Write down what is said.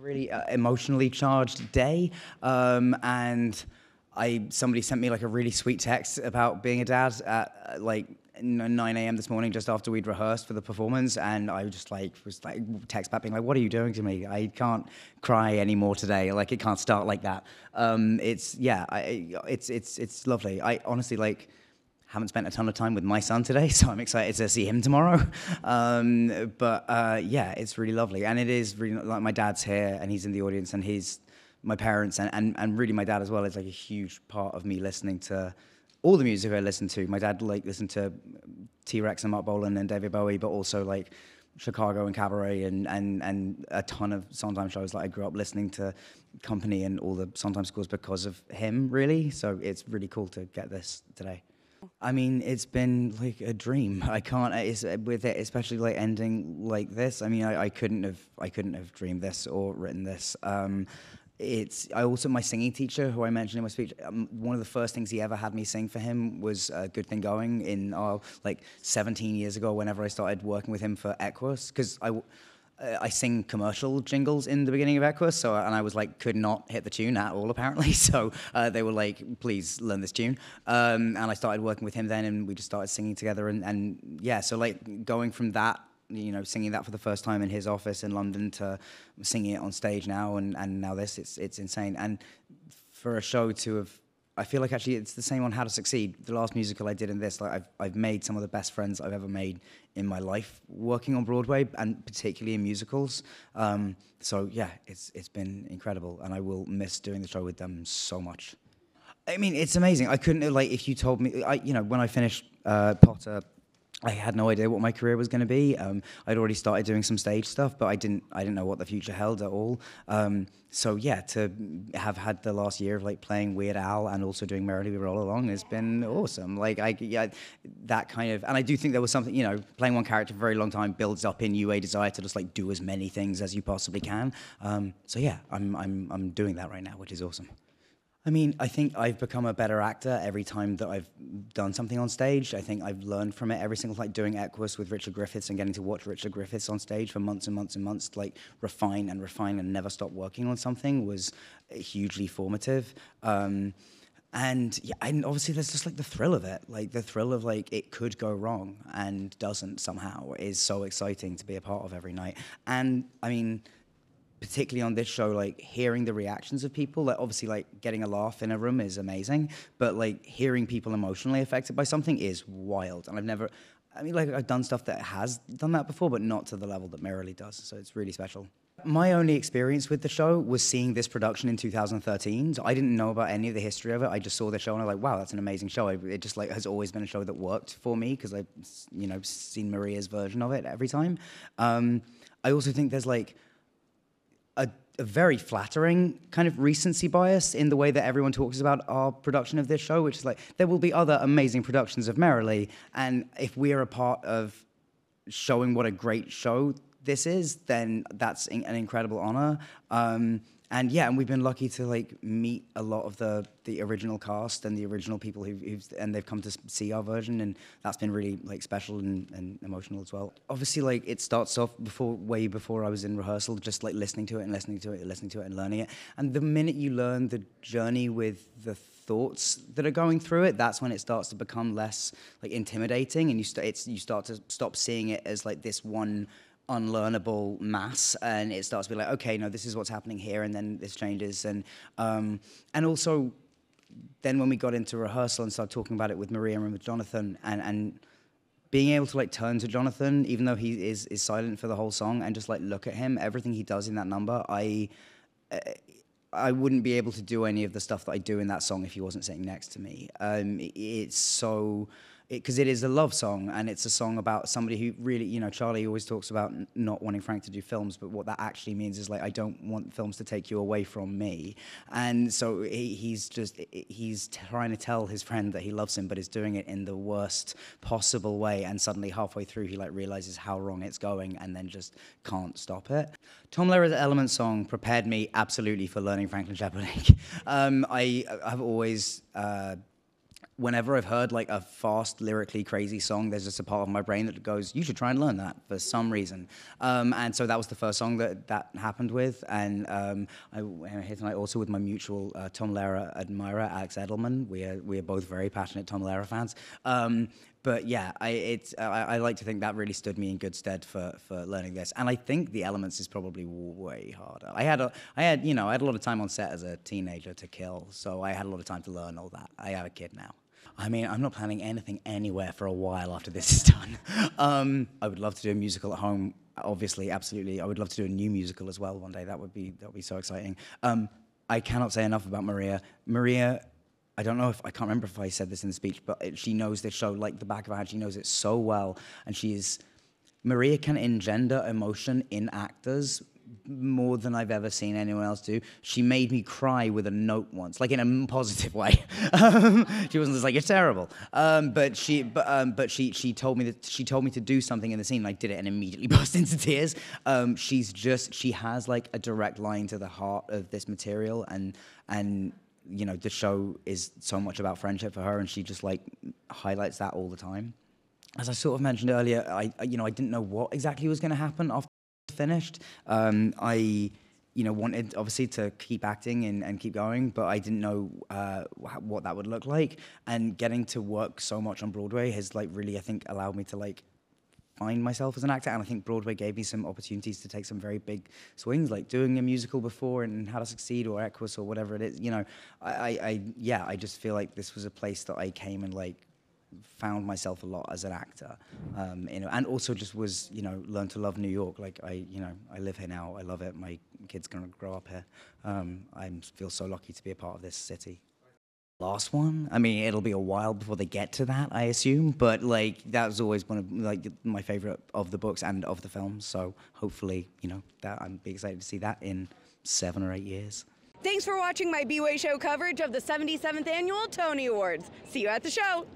a really emotionally charged day, and somebody sent me like a really sweet text about being a dad at like 9 a.m. this morning, just after we'd rehearsed for the performance, and I just was like text back being like, "What are you doing to me? I can't cry anymore today. Like it can't start like that." It's lovely. I honestly like haven't spent a ton of time with my son today, so I'm excited to see him tomorrow. Yeah, it's really lovely, and it is really like my dad's here, and he's in the audience, and he's my parents, and really my dad as well is like a huge part of me listening to all the music I listen to. My dad like listened to T-Rex and Mark Bolan and David Bowie, but also like Chicago and Cabaret and a ton of Sondheim shows. Like I grew up listening to Company and all the Sondheim scores because of him, really. So it's really cool to get this today. I mean, it's been like a dream. I can't, with it, especially like ending like this. I mean, I couldn't have dreamed this or written this. I also, my singing teacher, who I mentioned in my speech, one of the first things he ever had me sing for him was Good Thing Going in, like 17 years ago, whenever I started working with him for Equus, because I sing commercial jingles in the beginning of Equus, and I was like, could not hit the tune at all, apparently. So they were like, please learn this tune. And I started working with him then, and we just started singing together. And yeah, so like going from that, you know, singing that for the first time in his office in London to singing it on stage now, and now this, it's insane. And for a show to have, I feel like actually it's the same on How to Succeed. The last musical I did in this, like I've made some of the best friends I've ever made in my life working on Broadway, and particularly in musicals. So yeah, it's been incredible, and I will miss doing the show with them so much. I mean, it's amazing. I couldn't, like, if you told me, when I finished Potter, I had no idea what my career was going to be. I'd already started doing some stage stuff, but I didn't know what the future held at all. So yeah, to have had the last year of like playing Weird Al and also doing Merrily We Roll Along has been awesome. Like that kind of, and I do think there was something, playing one character for a very long time builds up in you a desire to just like do as many things as you possibly can. So yeah, I'm doing that right now, which is awesome. I mean, I think I've become a better actor every time that I've done something on stage. I think I've learned from it every single, like doing Equus with Richard Griffiths and getting to watch Richard Griffiths on stage for months and months and months, like refine and never stop working on something was hugely formative. And yeah, and obviously there's just like the thrill of it, like the thrill of like it could go wrong and doesn't somehow is so exciting to be a part of every night. And I mean, particularly on this show, like hearing the reactions of people, like obviously like getting a laugh in a room is amazing, but like hearing people emotionally affected by something is wild. And I've done stuff that has done that before, but not to the level that Merrily does. So it's really special. My only experience with the show was seeing this production in 2013. So I didn't know about any of the history of it. I just saw the show and I was like, wow, that's an amazing show. It just like has always been a show that worked for me because I've, seen Maria's version of it every time. I also think there's like a very flattering kind of recency bias in the way that everyone talks about our production of this show, which is like, there will be other amazing productions of Merrily, and if we are a part of showing what a great show this is, then that's an incredible honor. And yeah, and we've been lucky to like meet a lot of the original cast and the original people and they've come to see our version, and that's been really like special and emotional as well. Obviously, like it starts off way before I was in rehearsal, just like listening to it and learning it. And the minute you learn the journey with the thoughts that are going through it, that's when it starts to become less like intimidating, and you start to stop seeing it as like this one unlearnable mass, and it starts to be like, okay, no, this is what's happening here, and then this changes, and also then when we got into rehearsal and started talking about it with Maria and with Jonathan, and being able to like turn to Jonathan, even though he is silent for the whole song, and just like look at him, everything he does in that number, I wouldn't be able to do any of the stuff that I do in that song if he wasn't sitting next to me. It's so, because it is a love song, and it's a song about somebody who really, Charlie always talks about not wanting Frank to do films, but what that actually means is like, I don't want films to take you away from me. And so he's trying to tell his friend that he loves him, but is doing it in the worst possible way, and suddenly halfway through he like realizes how wrong it's going and then just can't stop it. Tom Lehrer's Element song prepared me absolutely for learning Franklin Shepherding. I have always whenever I've heard like a fast, lyrically crazy song, there's just a part of my brain that goes, you should try and learn that for some reason. And so that was the first song that happened with. And I'm here tonight also with my mutual Tom Lehrer admirer, Alex Edelman. We are both very passionate Tom Lehrer fans. But yeah, I like to think that really stood me in good stead for learning this. And I think the elements is probably way harder. I had a lot of time on set as a teenager to kill, so I had a lot of time to learn all that. I have a kid now. I mean, I'm not planning anything anywhere for a while after this is done. I would love to do a musical at home, obviously, absolutely. I would love to do a new musical as well one day. That would be so exciting. I cannot say enough about Maria. Maria, I can't remember if I said this in the speech, but she knows this show like the back of her hand. She knows it so well, and Maria can engender emotion in actors more than I've ever seen anyone else do. She made me cry with a note once, like in a positive way. She wasn't just like, "You're terrible," but she told me to do something in the scene, and I did it and immediately burst into tears. She has like a direct line to the heart of this material, and you know, the show is so much about friendship for her, and she just like highlights that all the time. As I sort of mentioned earlier, I didn't know what exactly was going to happen after I finished. I wanted obviously to keep acting and keep going, but I didn't know what that would look like. And getting to work so much on Broadway has like really, I think, allowed me to like find myself as an actor, and I think Broadway gave me some opportunities to take some very big swings, like doing a musical before and How to Succeed or Equus or whatever it is. You know, I just feel like this was a place that I came and like found myself a lot as an actor, and also just was, learned to love New York. Like I live here now. I love it. My kid's gonna grow up here. I feel so lucky to be a part of this city. Last one, I mean, it'll be a while before they get to that, I assume, but like that was always one of like my favorite of the books and of the films. So hopefully, that I'm be excited to see that in 7 or 8 years. Thanks for watching my bwaySHO coverage of the 77th Annual Tony Awards. See you at the show.